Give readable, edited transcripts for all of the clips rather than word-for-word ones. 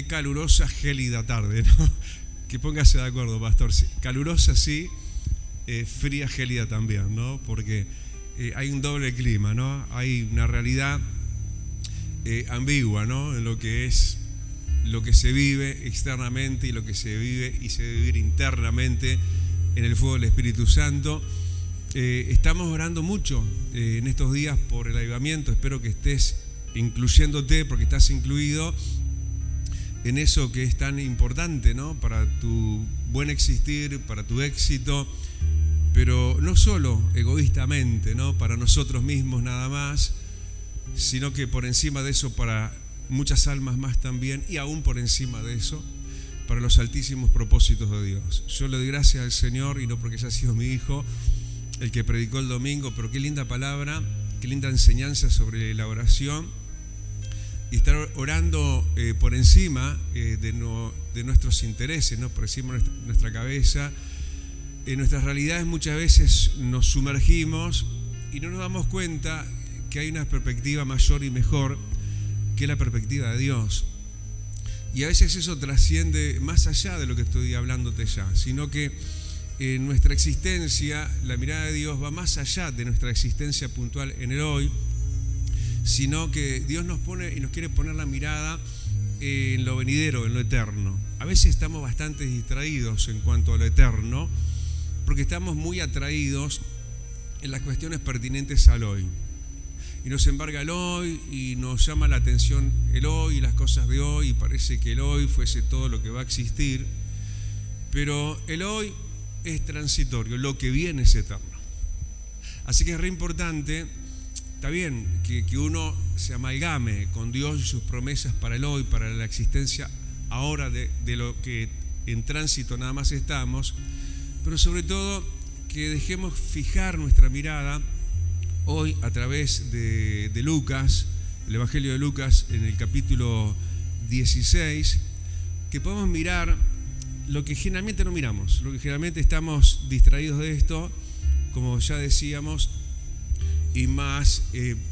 qué calurosa, gélida tarde, ¿no? Que póngase de acuerdo, pastor. Sí, calurosa sí, fría, gélida también, ¿no? Porque hay un doble clima, ¿no? Hay una realidad ambigua, ¿no? En lo que es lo que se vive externamente y lo que se vive y se debe vivir internamente en el fuego del Espíritu Santo. Estamos orando mucho en estos días por el avivamiento. Espero que estés incluyéndote, porque estás incluido en eso que es tan importante, ¿no? Para tu buen existir, para tu éxito, pero no solo egoístamente, ¿no? Para nosotros mismos nada más, sino que por encima de eso para muchas almas más también, y aún por encima de eso para los altísimos propósitos de Dios. Yo le doy gracias al Señor, y no porque haya sido mi hijo el que predicó el domingo, pero qué linda palabra, qué linda enseñanza sobre la oración, y estar orando por encima de nuestros intereses, ¿no? Por encima de nuestra cabeza. En nuestras realidades muchas veces nos sumergimos y no nos damos cuenta que hay una perspectiva mayor y mejor, que es la perspectiva de Dios. Y a veces eso trasciende más allá de lo que estoy hablándote ya, sino que en nuestra existencia, la mirada de Dios va más allá de nuestra existencia puntual en el hoy, sino que Dios nos pone y nos quiere poner la mirada en lo venidero, en lo eterno. A veces estamos bastante distraídos en cuanto a lo eterno, porque estamos muy atraídos en las cuestiones pertinentes al hoy. Y nos embarga el hoy, y nos llama la atención el hoy y las cosas de hoy, y parece que el hoy fuese todo lo que va a existir. Pero el hoy es transitorio, lo que viene es eterno. Así que es re importante, está bien, que uno se amalgame con Dios y sus promesas para el hoy, para la existencia ahora de lo que en tránsito nada más estamos, pero sobre todo que dejemos fijar nuestra mirada hoy a través de Lucas, el Evangelio de Lucas en el capítulo 16, que podamos mirar lo que generalmente no miramos, lo que generalmente estamos distraídos de esto, como ya decíamos, y más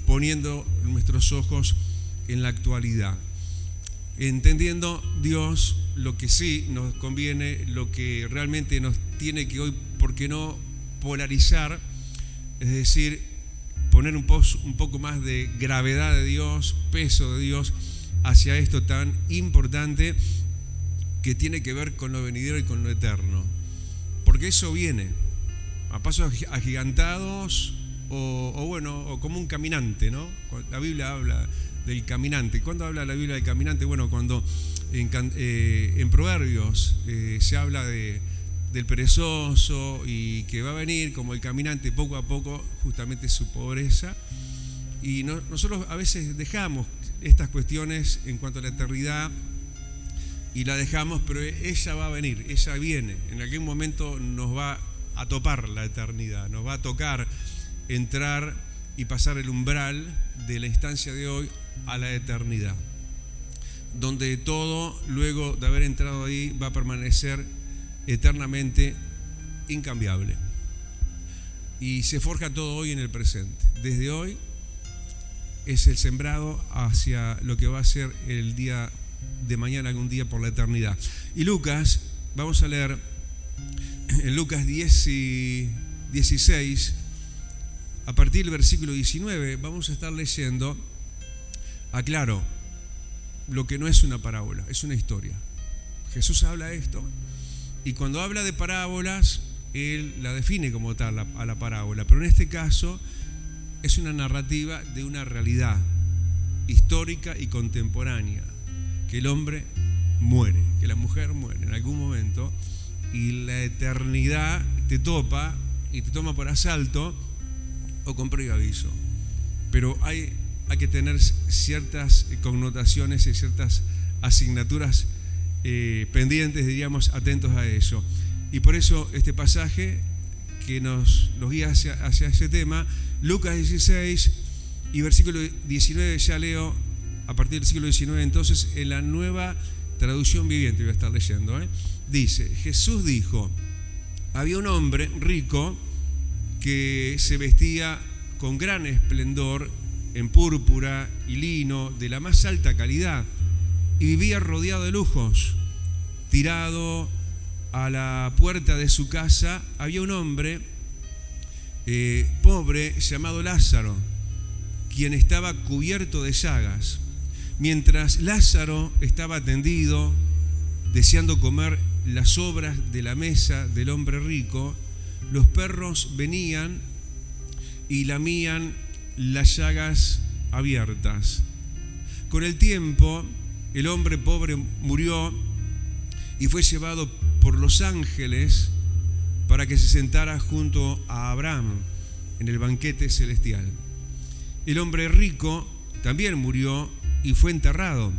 poniendo nuestros ojos en la actualidad, entendiendo Dios lo que sí nos conviene, lo que realmente nos tiene que hoy, ¿por qué no polarizar? Es decir, poner un poco más de gravedad de Dios, peso de Dios hacia esto tan importante que tiene que ver con lo venidero y con lo eterno, porque eso viene a pasos agigantados o como un caminante, ¿no? La Biblia habla del caminante. ¿Cuándo habla la Biblia del caminante? Bueno, cuando en Proverbios se habla del perezoso y que va a venir como el caminante poco a poco, justamente su pobreza. Y nosotros a veces dejamos estas cuestiones en cuanto a la eternidad y la dejamos, pero ella va a venir, ella viene. En algún momento nos va a topar la eternidad, nos va a tocar entrar y pasar el umbral de la instancia de hoy a la eternidad, donde todo, luego de haber entrado ahí, va a permanecer eternamente incambiable. Y se forja todo hoy en el presente. Desde hoy es el sembrado hacia lo que va a ser el día de mañana, algún día por la eternidad. Y Lucas, vamos a leer en Lucas 10 y 16, a partir del versículo 19, vamos a estar leyendo, aclaro, lo que no es una parábola, es una historia. Jesús habla de esto, y cuando habla de parábolas, Él la define como tal a la parábola, pero en este caso es una narrativa de una realidad histórica y contemporánea, que el hombre muere, que la mujer muere en algún momento, y la eternidad te topa y te toma por asalto o con previo aviso. Pero hay que tener ciertas connotaciones y ciertas asignaturas pendientes, diríamos, atentos a eso. Y por eso este pasaje que nos guía hacia ese tema, Lucas 16 y versículo 19, ya leo a partir del versículo 19, entonces en la Nueva Traducción Viviente voy a estar leyendo, dice: Jesús dijo, había un hombre rico que se vestía con gran esplendor en púrpura y lino de la más alta calidad y vivía rodeado de lujos. Tirado a la puerta de su casa había un hombre pobre llamado Lázaro, quien estaba cubierto de llagas. Mientras Lázaro estaba tendido, deseando comer las sobras de la mesa del hombre rico, los perros venían y lamían las llagas abiertas. Con el tiempo, el hombre pobre murió y fue llevado por los ángeles para que se sentara junto a Abraham en el banquete celestial. El hombre rico también murió y fue enterrado,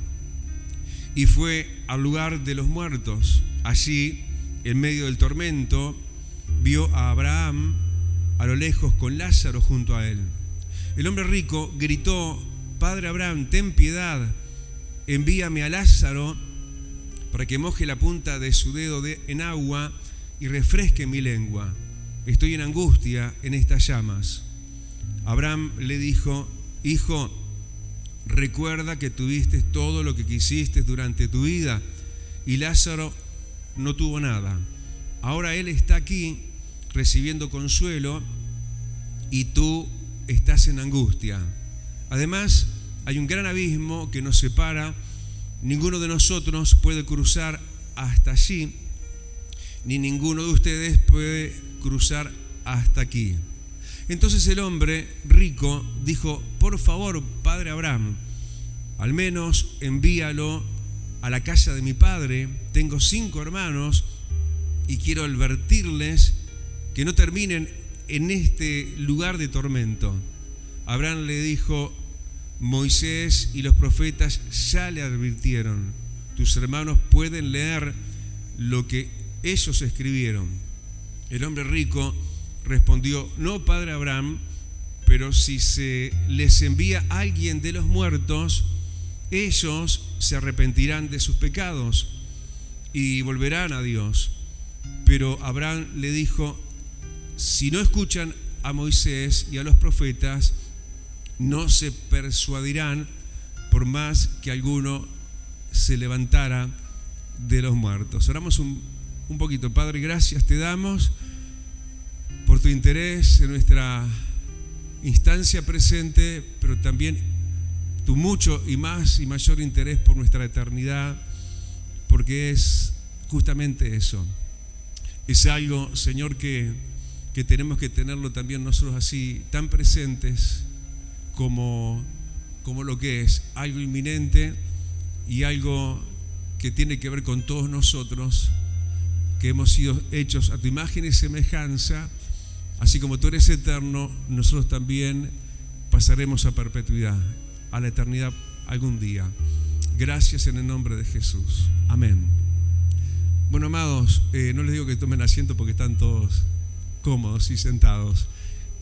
y fue al lugar de los muertos. Allí, en medio del tormento, vio a Abraham a lo lejos con Lázaro junto a él. El hombre rico gritó: Padre Abraham, ten piedad, envíame a Lázaro para que moje la punta de su dedo en agua y refresque mi lengua. Estoy en angustia en estas llamas. Abraham le dijo: Hijo, recuerda que tuviste todo lo que quisiste durante tu vida y Lázaro no tuvo nada. Ahora él está aquí recibiendo consuelo y tú estás en angustia. Además, hay un gran abismo que nos separa. Ninguno de nosotros puede cruzar hasta allí, ni ninguno de ustedes puede cruzar hasta aquí. Entonces el hombre rico dijo: por favor, padre Abraham, al menos envíalo a la casa de mi padre. Tengo 5 hermanos y quiero advertirles que no terminen en este lugar de tormento. Abraham le dijo: Moisés y los profetas ya le advirtieron. Tus hermanos pueden leer lo que ellos escribieron. El hombre rico respondió: no, padre Abraham, pero si se les envía alguien de los muertos, ellos se arrepentirán de sus pecados y volverán a Dios. Pero Abraham le dijo: si no escuchan a Moisés y a los profetas, no se persuadirán por más que alguno se levantara de los muertos. Oramos un poquito. Padre, gracias te damos por tu interés en nuestra instancia presente, pero también tu mucho y más y mayor interés por nuestra eternidad, porque es justamente eso. Es algo, Señor, que tenemos que tenerlo también nosotros así, tan presentes como lo que es algo inminente y algo que tiene que ver con todos nosotros, que hemos sido hechos a tu imagen y semejanza. Así como tú eres eterno, nosotros también pasaremos a perpetuidad, a la eternidad algún día. Gracias en el nombre de Jesús. Amén. Bueno, amados, no les digo que tomen asiento porque están todos cómodos y sentados.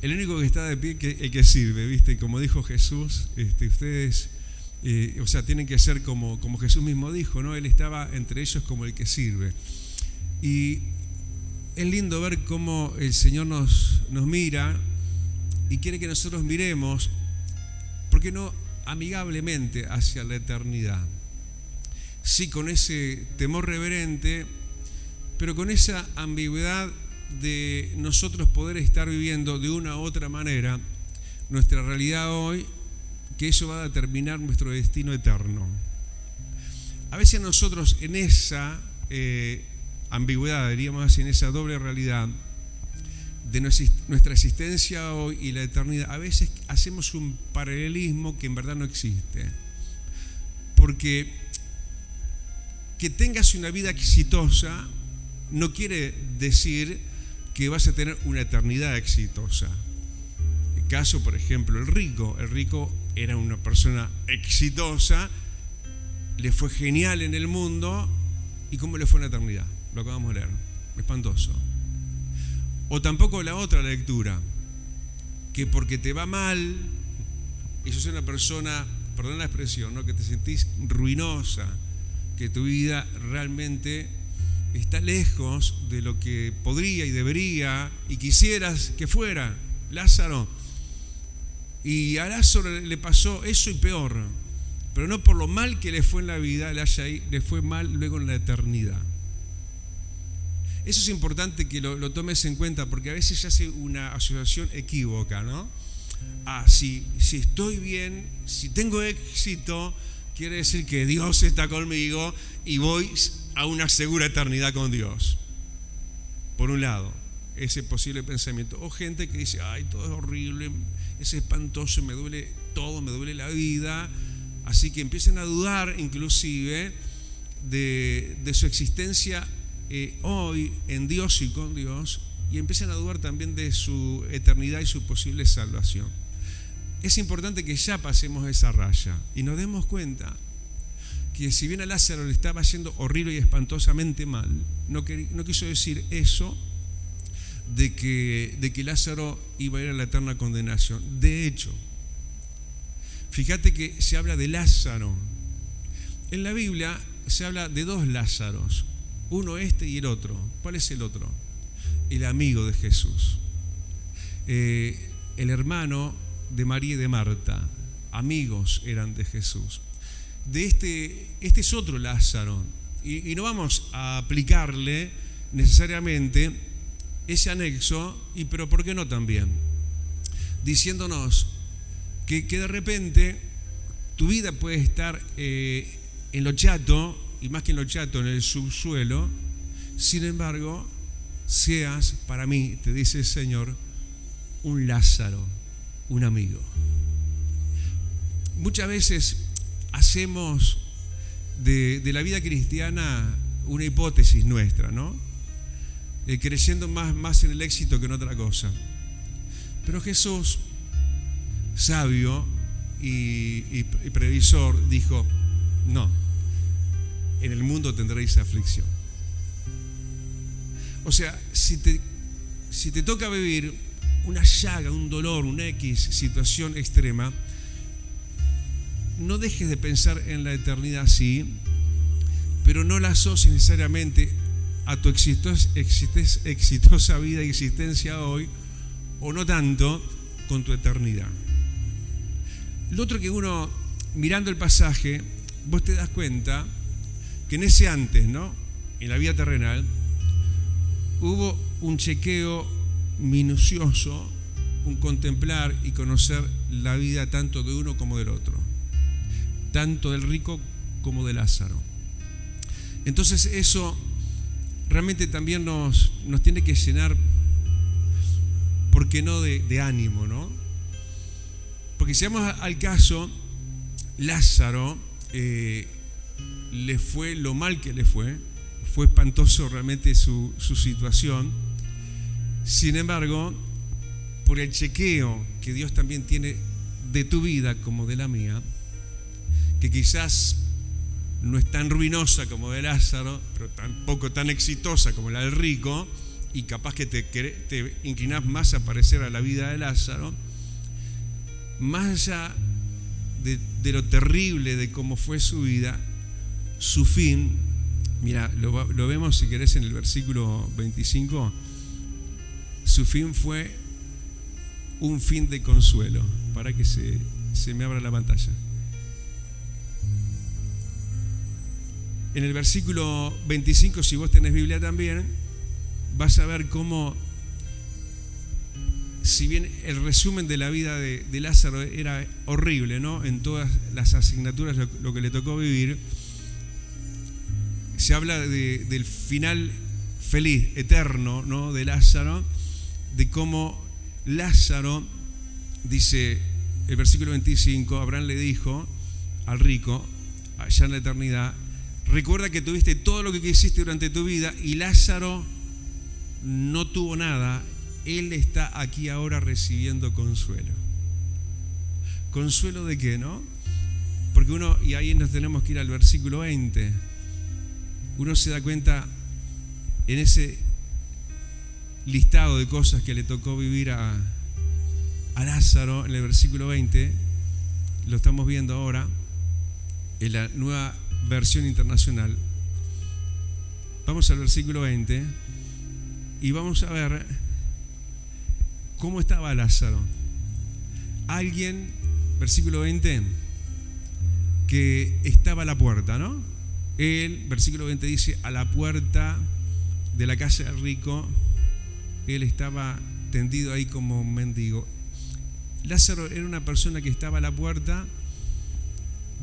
El único que está de pie es el que sirve, ¿viste? Como dijo Jesús, ustedes, tienen que ser como Jesús mismo dijo, ¿no? Él estaba entre ellos como el que sirve. Y es lindo ver cómo el Señor nos mira y quiere que nosotros miremos, ¿por qué no amigablemente hacia la eternidad? Sí, con ese temor reverente, pero con esa ambigüedad de nosotros poder estar viviendo de una u otra manera nuestra realidad hoy, que eso va a determinar nuestro destino eterno. A veces nosotros en esa ambigüedad, diríamos así, en esa doble realidad de nuestra existencia hoy y la eternidad, a veces hacemos un paralelismo que en verdad no existe. Porque que tengas una vida exitosa no quiere decir que vas a tener una eternidad exitosa. El caso, por ejemplo, el rico era una persona exitosa, le fue genial en el mundo, ¿y cómo le fue en la eternidad? Lo acabamos de leer, espantoso. O tampoco la otra lectura, que porque te va mal, y sos una persona, perdón la expresión, ¿no?, que te sentís ruinosa, que tu vida realmente está lejos de lo que podría y debería y quisieras que fuera. Lázaro. Y a Lázaro le pasó eso y peor. pero no por lo mal que le fue en la vida, le fue mal luego en la eternidad. Eso es importante que lo tomes en cuenta, porque a veces se hace una asociación equívoca, ¿no? Si estoy bien, si tengo éxito, quiere decir que Dios está conmigo y voy a una segura eternidad con Dios. Por un lado, ese posible pensamiento. O gente que dice, ay, todo es horrible, es espantoso, me duele todo, me duele la vida. Así que empiezan a dudar inclusive de su existencia hoy en Dios y con Dios, y empiezan a dudar también de su eternidad y su posible salvación. Es importante que ya pasemos esa raya y nos demos cuenta que si bien a Lázaro le estaba yendo horrible y espantosamente mal, no quiso decir eso de que Lázaro iba a ir a la eterna condenación. De hecho, fíjate que se habla de Lázaro. En la Biblia se habla de dos Lázaros, uno y el otro. ¿Cuál es el otro? El amigo de Jesús, el hermano de María y de Marta, amigos eran de Jesús. Este es otro Lázaro, y no vamos a aplicarle necesariamente ese anexo, pero ¿por qué no también? Diciéndonos que de repente tu vida puede estar en lo chato, y más que en lo chato, en el subsuelo. Sin embargo, seas para mí, te dice el Señor, un Lázaro, un amigo. Muchas veces hacemos de la vida cristiana una hipótesis nuestra, ¿no? Creyendo más en el éxito que en otra cosa. Pero Jesús, sabio y previsor, dijo, no, en el mundo tendréis aflicción. O sea, si te toca vivir una llaga, un dolor, una X situación extrema, no dejes de pensar en la eternidad, sí, pero no la asocies necesariamente a tu exitosa vida y existencia hoy, o no tanto con tu eternidad. Lo otro que uno, mirando el pasaje, vos te das cuenta que en ese antes, ¿no?, en la vida terrenal, hubo un chequeo minucioso, un contemplar y conocer la vida tanto de uno como del otro, tanto del rico como de Lázaro. Entonces eso realmente también nos tiene que llenar, ¿por qué no?, de ánimo, ¿no? Porque si vamos al caso, Lázaro le fue lo mal que le fue espantoso realmente su situación. Sin embargo, por el chequeo que Dios también tiene de tu vida como de la mía, que quizás no es tan ruinosa como de Lázaro, pero tampoco tan exitosa como la del rico, y capaz que te inclinás más a parecer a la vida de Lázaro, más allá de lo terrible de cómo fue su vida, su fin, mira, lo vemos si querés en el versículo 25, su fin fue un fin de consuelo. Para que se me abra la pantalla. En el versículo 25, si vos tenés Biblia también, vas a ver cómo, si bien el resumen de la vida de Lázaro era horrible, ¿no?, en todas las asignaturas lo que le tocó vivir, se habla del final feliz, eterno, ¿no?, de Lázaro, de cómo Lázaro, dice el versículo 25, Abraham le dijo al rico, allá en la eternidad, recuerda que tuviste todo lo que quisiste durante tu vida y Lázaro no tuvo nada, él está aquí ahora recibiendo consuelo. ¿Consuelo de qué, no? Porque uno, y ahí nos tenemos que ir al versículo 20, uno se da cuenta en ese listado de cosas que le tocó vivir a Lázaro, en el versículo 20, lo estamos viendo ahora en la Nueva Versión Internacional. Vamos al versículo 20 y vamos a ver cómo estaba Lázaro. Alguien, versículo 20, que estaba a la puerta, ¿no? Él, versículo 20 dice, a la puerta de la casa del rico, él estaba tendido ahí como un mendigo. Lázaro era una persona que estaba a la puerta,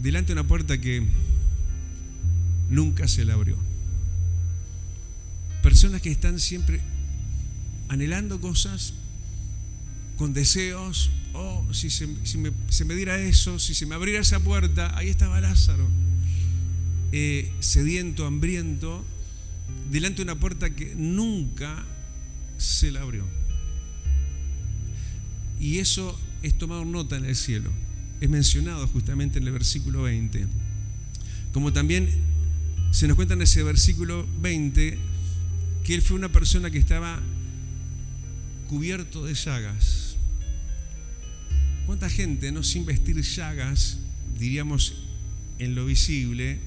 delante de una puerta que nunca se le abrió. Personas que están siempre anhelando cosas, con deseos. Si se me diera eso, si se me abriera esa puerta. Ahí estaba Lázaro, sediento, hambriento, delante de una puerta que nunca se le abrió. Y eso es tomado nota en el cielo, es mencionado justamente en el versículo 20. Como también se nos cuenta en ese versículo 20 que él fue una persona que estaba cubierto de llagas. ¿Cuánta gente, no, sin vestir llagas, diríamos, en lo visible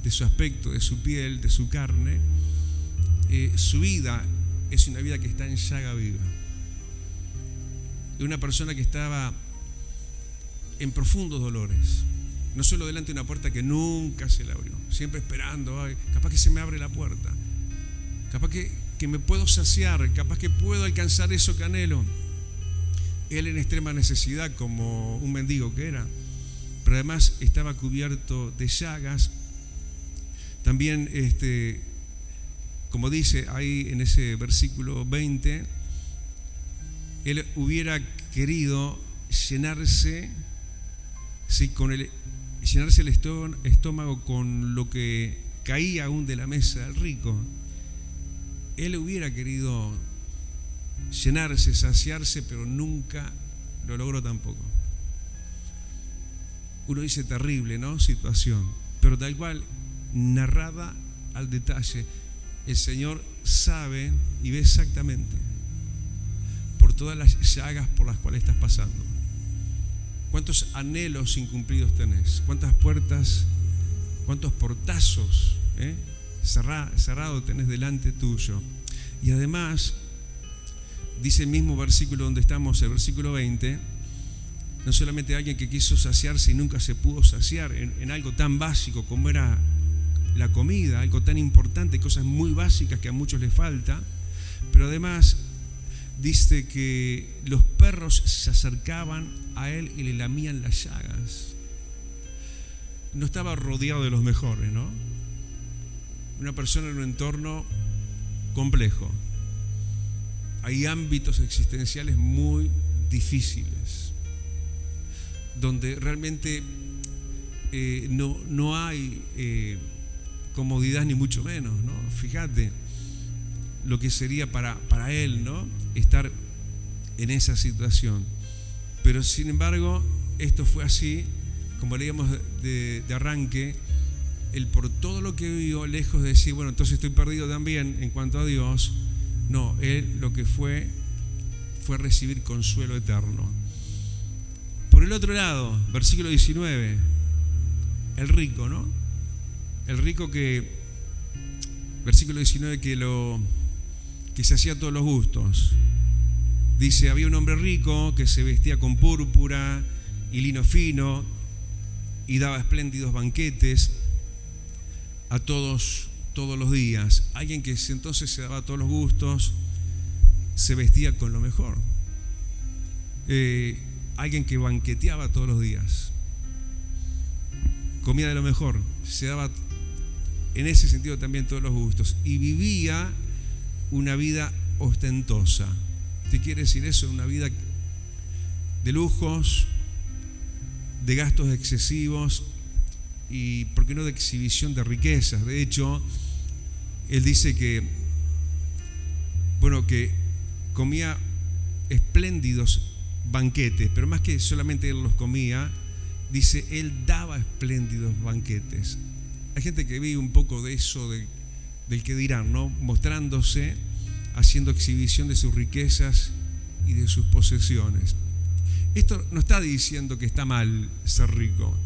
de su aspecto, de su piel, de su carne? Su vida es una vida que está en llaga viva. Una persona que estaba en profundos dolores, no solo delante de una puerta que nunca se le abrió, siempre esperando, capaz que se me abre la puerta, capaz que me puedo saciar, capaz que puedo alcanzar eso que anhelo. Él en extrema necesidad, como un mendigo que era, pero además estaba cubierto de llagas. También, como dice ahí en ese versículo 20, él hubiera querido llenarse el estómago con lo que caía aún de la mesa del rico. Él hubiera querido llenarse, saciarse, pero nunca lo logró tampoco. Uno dice terrible, ¿no? Situación, pero tal cual, narrada al detalle, el Señor sabe y ve exactamente por todas las llagas por las cuales estás pasando. ¿Cuántos anhelos incumplidos tenés? ¿Cuántas puertas, cuántos portazos cerrados tenés delante tuyo? Y además, dice el mismo versículo donde estamos, el versículo 20, no solamente alguien que quiso saciarse y nunca se pudo saciar en algo tan básico como era la comida, algo tan importante, cosas muy básicas que a muchos les falta, pero además dice que los perros se acercaban a él y le lamían las llagas. No estaba rodeado de los mejores, ¿no? Una persona en un entorno complejo. Hay ámbitos existenciales muy difíciles, donde realmente no hay comodidad ni mucho menos, ¿no? Fíjate lo que sería para él, ¿no? Estar en esa situación. Pero sin embargo, esto fue así, como leíamos de arranque, él por todo lo que vivió, lejos de decir, bueno, entonces estoy perdido también en cuanto a Dios, no, él lo que fue recibir consuelo eterno. Por el otro lado, versículo 19, el rico, ¿no? El rico versículo 19, que se hacía todos los gustos. Dice, había un hombre rico que se vestía con púrpura y lino fino y daba espléndidos banquetes a todos los días. Alguien que entonces se daba todos los gustos, se vestía con lo mejor. Alguien que banqueteaba todos los días, comía de lo mejor, se daba en ese sentido también todos los gustos y vivía una vida ostentosa. ¿Te quiere decir eso? Una vida de lujos, de gastos excesivos y, ¿por qué no?, de exhibición de riquezas. De hecho, él dice que comía espléndidos banquetes, pero más que solamente él los comía, dice, él daba espléndidos banquetes. Hay gente que vive un poco de eso, del que dirán, ¿no? Mostrándose, haciendo exhibición de sus riquezas y de sus posesiones. Esto no está diciendo que está mal ser rico,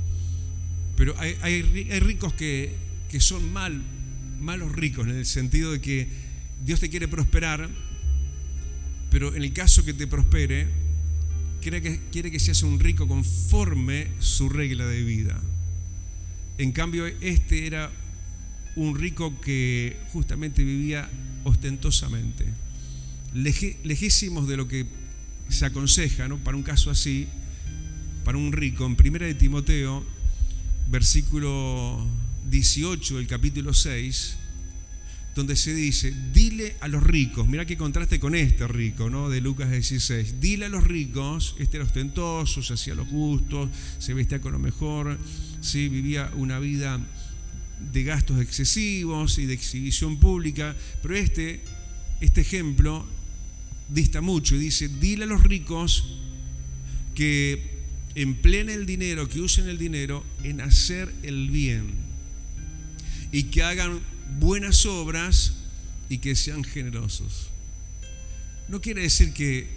pero hay ricos que son malos ricos, en el sentido de que Dios te quiere prosperar, pero en el caso que te prospere, quiere que seas un rico conforme su regla de vida. En cambio, este era un rico que justamente vivía ostentosamente, lejísimos de lo que se aconseja, ¿no?, para un caso así, para un rico. En 1 de Timoteo, versículo 18 del capítulo 6, donde se dice: dile a los ricos, mira qué contraste con este rico, ¿no?, de Lucas 16, dile a los ricos, este era ostentoso, se hacía los gustos, se vestía con lo mejor, ¿sí?, vivía una vida de gastos excesivos y de exhibición pública, pero este ejemplo dista mucho y dice: dile a los ricos que empleen el dinero, que usen el dinero en hacer el bien y que hagan buenas obras y que sean generosos. No quiere decir que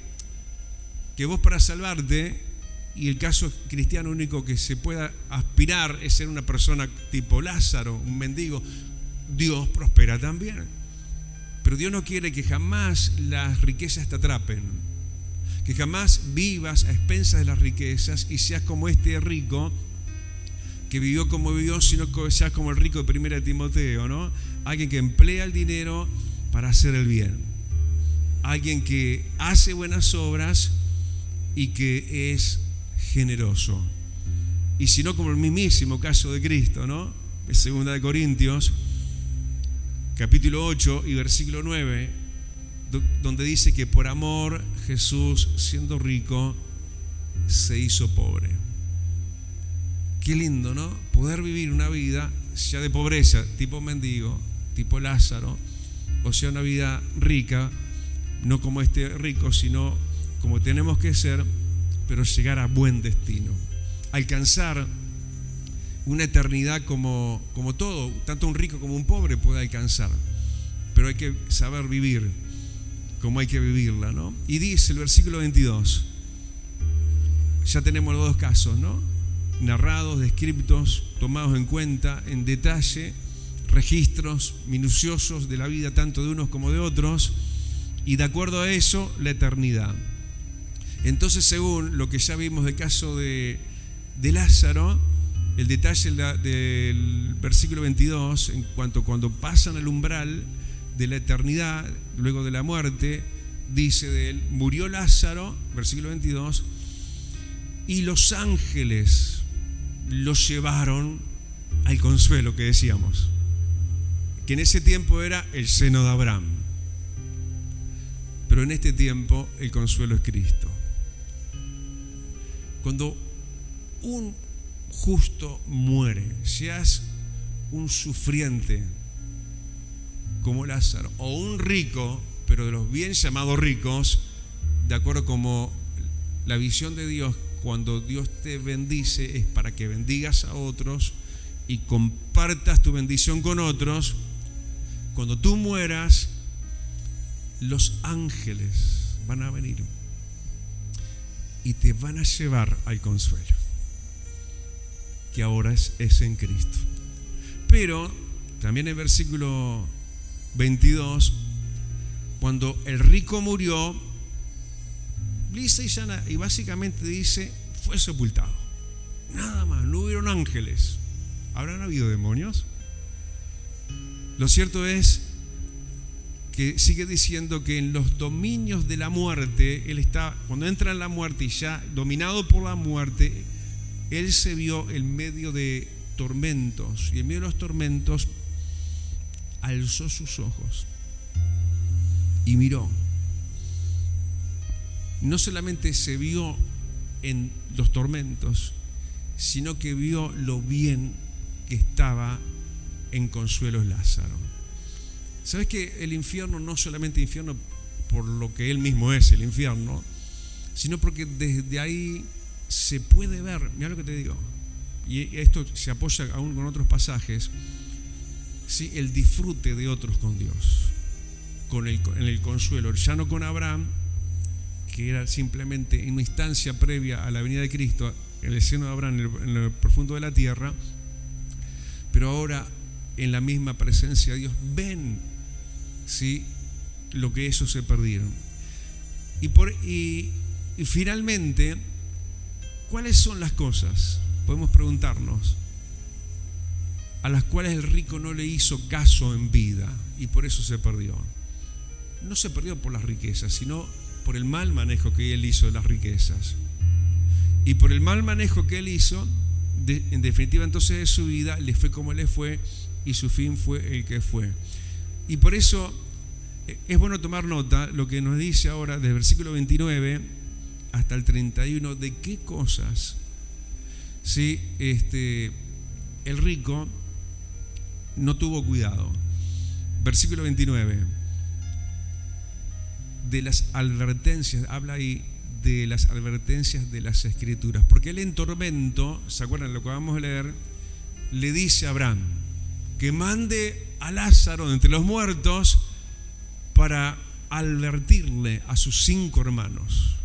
vos, para salvarte, y el caso cristiano único que se pueda aspirar es ser una persona tipo Lázaro, un mendigo, Dios prospera también. Pero Dios no quiere que jamás las riquezas te atrapen, que jamás vivas a expensas de las riquezas y seas como este rico que vivió como vivió, sino que seas como el rico de 1 de Timoteo, ¿no? Alguien que emplea el dinero para hacer el bien, alguien que hace buenas obras y que es generoso. Y si no, como el mismísimo caso de Cristo, ¿no? En 2 de Corintios, capítulo 8 y versículo 9, donde dice que por amor Jesús, siendo rico, se hizo pobre. Qué lindo, ¿no? Poder vivir una vida, sea de pobreza, tipo mendigo, tipo Lázaro, o sea una vida rica, no como este rico, sino como tenemos que ser, pero llegar a buen destino, alcanzar una eternidad como todo, tanto un rico como un pobre puede alcanzar, pero hay que saber vivir como hay que vivirla, ¿no? Y dice el versículo 22, ya tenemos los dos casos, ¿no?, narrados, descriptos, tomados en cuenta en detalle, registros minuciosos de la vida tanto de unos como de otros, y de acuerdo a eso la eternidad. Entonces, según lo que ya vimos del caso de Lázaro, el detalle del versículo 22, en cuanto cuando pasan el umbral de la eternidad, luego de la muerte, dice de él: murió Lázaro, versículo 22, y los ángeles los llevaron al consuelo que decíamos, que en ese tiempo era el seno de Abraham, pero en este tiempo el consuelo es Cristo. Cuando un justo muere, seas un sufriente como Lázaro, o un rico, pero de los bien llamados ricos, de acuerdo como la visión de Dios, cuando Dios te bendice es para que bendigas a otros y compartas tu bendición con otros. Cuando tú mueras, los ángeles van a venir y te van a llevar al consuelo, que ahora es en Cristo. Pero también en el versículo 22, cuando el rico murió, lisa y llana, y básicamente dice, fue sepultado. Nada más, no hubieron ángeles. ¿Habrán habido demonios? Lo cierto es que sigue diciendo que en los dominios de la muerte, él está, cuando entra en la muerte y ya dominado por la muerte, él se vio en medio de tormentos, y en medio de los tormentos alzó sus ojos y miró. No solamente se vio en los tormentos, sino que vio lo bien que estaba en Consuelo Lázaro. ¿Sabes que el infierno no solamente infierno por lo que él mismo es el infierno, sino porque desde ahí se puede ver, mira lo que te digo, y esto se apoya aún con otros pasajes, ¿sí?, el disfrute de otros con Dios, en el consuelo, ya no con Abraham, que era simplemente en una instancia previa a la venida de Cristo, en el seno de Abraham, en lo profundo de la tierra, pero ahora en la misma presencia de Dios ven, ¿sí?, lo que ellos se perdieron. Y finalmente, ¿cuáles son las cosas? Podemos preguntarnos, a las cuales el rico no le hizo caso en vida y por eso se perdió. No se perdió por las riquezas, sino por el mal manejo que él hizo de las riquezas. Y por el mal manejo que él hizo, en definitiva entonces de su vida, le fue como le fue y su fin fue el que fue. Y por eso es bueno tomar nota lo que nos dice ahora desde el versículo 29 hasta el 31, de qué cosas, ¿sí? El rico no tuvo cuidado. Versículo 29, de las advertencias, habla ahí de las advertencias de las Escrituras, porque él en tormento, ¿se acuerdan lo que vamos a leer? Le dice a Abraham que mande a Lázaro de entre los muertos para advertirle a sus 5 hermanos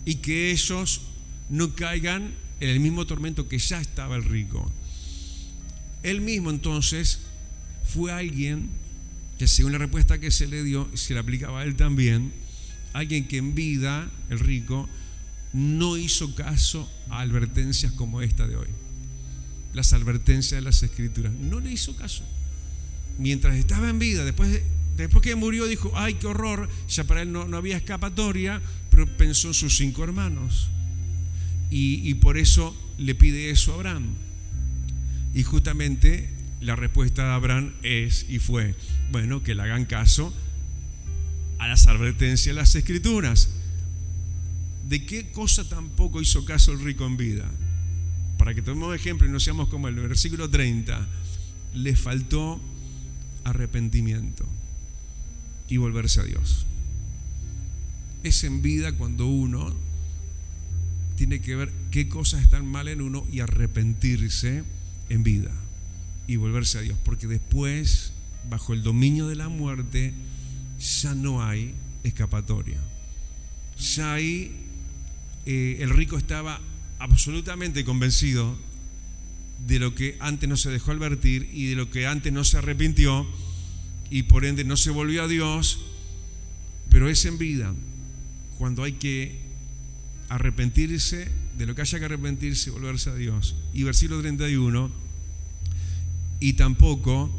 y que ellos no caigan en el mismo tormento que ya estaba el rico. Él mismo entonces fue alguien que, según la respuesta que se le dio, se le aplicaba a él también, alguien que en vida, el rico, no hizo caso a advertencias como esta de hoy. Las advertencias de las Escrituras. No le hizo caso. Mientras estaba en vida, después que murió, dijo, ay, qué horror, ya para él no había escapatoria, pero pensó en sus 5 hermanos. Y por eso le pide eso a Abraham. Y justamente la respuesta de Abraham es y fue, bueno, que le hagan caso a las advertencias de las Escrituras. ¿De qué cosa tampoco hizo caso el rico en vida? Para que tomemos ejemplo y no seamos como el versículo 30, le faltó arrepentimiento y volverse a Dios. Es en vida cuando uno tiene que ver qué cosas están mal en uno y arrepentirse en vida y volverse a Dios, porque después, bajo el dominio de la muerte, ya no hay escapatoria. Ya ahí el rico estaba absolutamente convencido de lo que antes no se dejó advertir y de lo que antes no se arrepintió y por ende no se volvió a Dios. Pero es en vida cuando hay que arrepentirse de lo que haya que arrepentirse y volverse a Dios. Y versículo 31, y tampoco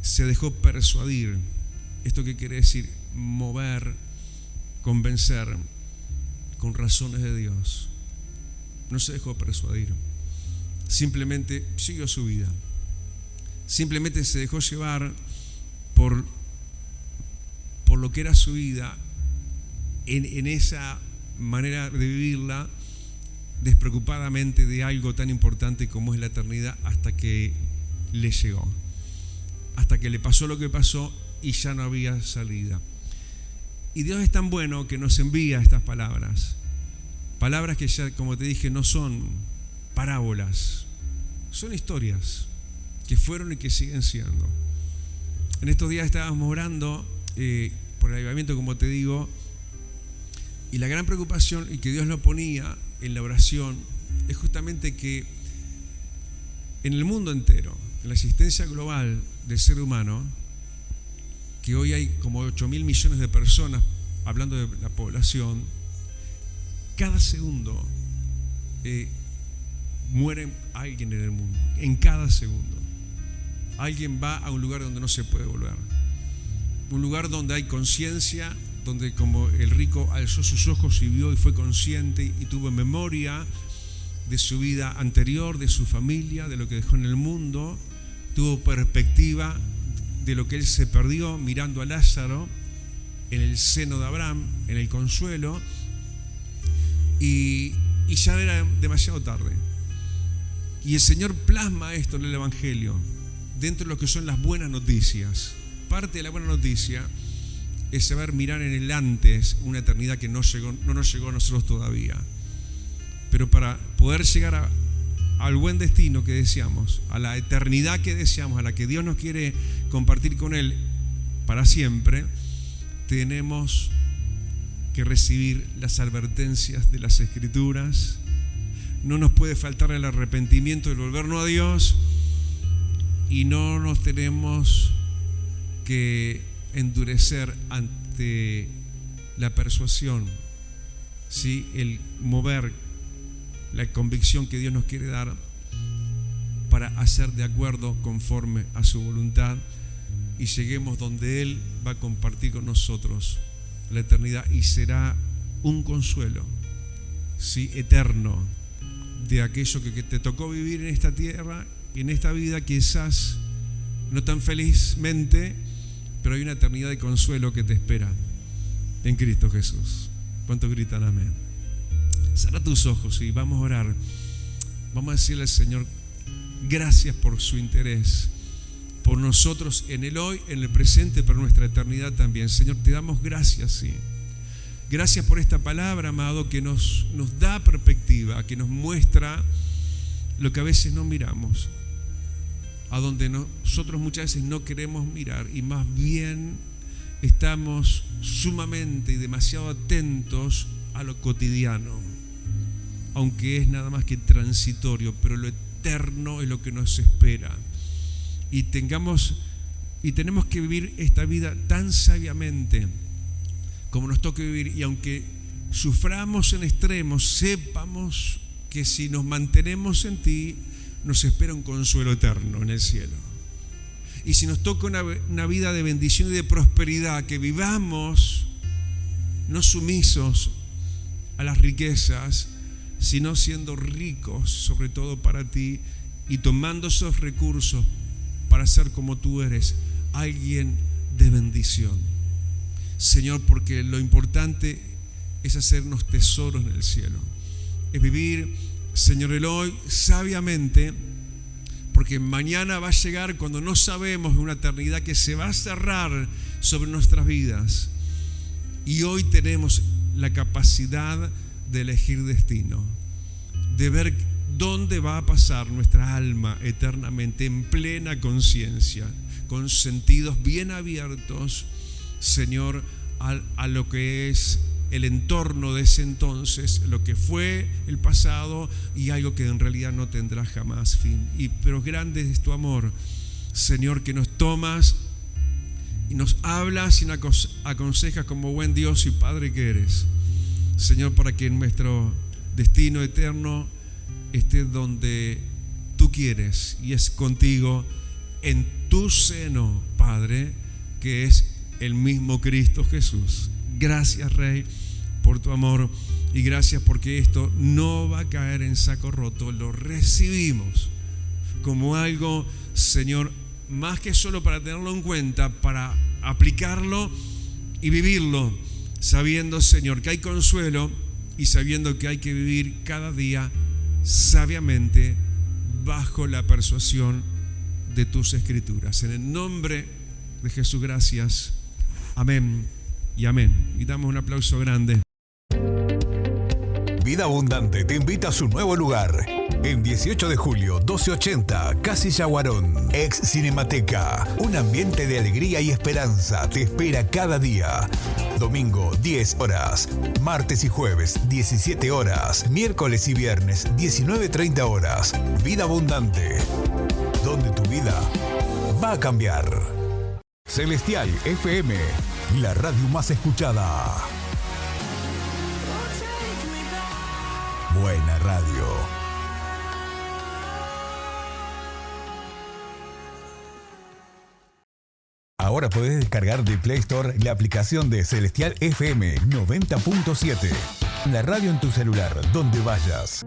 se dejó persuadir. ¿Esto qué quiere decir? Mover, convencer con razones de Dios. No se dejó persuadir. Simplemente siguió su vida. Simplemente se dejó llevar por lo que era su vida en esa manera de vivirla despreocupadamente de algo tan importante como es la eternidad, hasta que le llegó, hasta que le pasó lo que pasó y ya no había salida. Y Dios es tan bueno que nos envía estas palabras que ya, como te dije, no son parábolas, son historias que fueron y que siguen siendo. En estos días estábamos orando por el avivamiento, como te digo, y la gran preocupación, y que Dios lo ponía en la oración, es justamente que en el mundo entero, en la existencia global del ser humano, que hoy hay como 8.000 millones de personas, hablando de la población, cada segundo muere alguien en el mundo. En cada segundo alguien va a un lugar donde no se puede volver, un lugar donde hay conciencia, donde como el rico alzó sus ojos y vio y fue consciente y tuvo memoria de su vida anterior, de su familia, de lo que dejó en el mundo, tuvo perspectiva de lo que él se perdió mirando a Lázaro en el seno de Abraham, en el consuelo, y ya era demasiado tarde. Y el Señor plasma esto en el Evangelio, dentro de lo que son las buenas noticias. Parte de la buena noticia es saber mirar en el antes una eternidad que no nos llegó a nosotros todavía. Pero para poder llegar al buen destino que deseamos, a la eternidad que deseamos, a la que Dios nos quiere compartir con Él para siempre, tenemos que recibir las advertencias de las Escrituras. No nos puede faltar el arrepentimiento de volvernos a Dios, y no nos tenemos que endurecer ante la persuasión, ¿sí? El mover la convicción que Dios nos quiere dar para hacer de acuerdo conforme a su voluntad y lleguemos donde Él va a compartir con nosotros la eternidad y será un consuelo, sí, eterno, de aquello que te tocó vivir en esta tierra y en esta vida, quizás no tan felizmente, pero hay una eternidad de consuelo que te espera en Cristo Jesús. ¿Cuántos gritan amén? Cierra tus ojos y vamos a orar. Vamos a decirle al Señor gracias por su interés por nosotros en el hoy, en el presente, pero en nuestra eternidad también. Señor, te damos gracias, sí. Gracias por esta palabra, amado, que nos da perspectiva, que nos muestra lo que a veces no miramos, a donde nosotros muchas veces no queremos mirar y más bien estamos sumamente y demasiado atentos a lo cotidiano, aunque es nada más que transitorio, pero lo eterno es lo que nos espera. Y tenemos que vivir esta vida tan sabiamente como nos toque vivir, y aunque suframos en extremos, sepamos que si nos mantenemos en ti, nos espera un consuelo eterno en el cielo. Y si nos toca una vida de bendición y de prosperidad, que vivamos no sumisos a las riquezas, sino siendo ricos sobre todo para ti y tomando esos recursos para ser como tú eres, alguien de bendición. Señor, porque lo importante es hacernos tesoros en el cielo, es vivir, Señor, el hoy sabiamente, porque mañana va a llegar cuando no sabemos, una eternidad que se va a cerrar sobre nuestras vidas, y hoy tenemos la capacidad de elegir destino, de ver dónde va a pasar nuestra alma eternamente en plena conciencia, con sentidos bien abiertos, Señor, a lo que es el entorno de ese entonces, lo que fue el pasado y algo que en realidad no tendrá jamás fin. Pero grande es tu amor, Señor, que nos tomas y nos hablas y nos aconsejas como buen Dios y Padre que eres, Señor, para que nuestro destino eterno esté donde tú quieres, y es contigo en tu seno, Padre, que es el mismo Cristo Jesús. Gracias, Rey, por tu amor, y gracias porque esto no va a caer en saco roto. Lo recibimos como algo, Señor, más que solo para tenerlo en cuenta, para aplicarlo y vivirlo, sabiendo, Señor, que hay consuelo y sabiendo que hay que vivir cada día sabiamente bajo la persuasión de tus escrituras. En el nombre de Jesús, gracias. Amén y amén. Y damos un aplauso grande. Vida Abundante te invita a su nuevo lugar. En 18 de julio, 1280, Casilla Guarón, ex Cinemateca. Un ambiente de alegría y esperanza te espera cada día. Domingo, 10 horas. Martes y jueves, 17 horas. Miércoles y viernes, 19:30 horas. Vida Abundante, donde tu vida va a cambiar. Celestial FM, la radio más escuchada. Buena radio. Ahora podés descargar de Play Store la aplicación de Celestial FM 90.7. La radio en tu celular, donde vayas.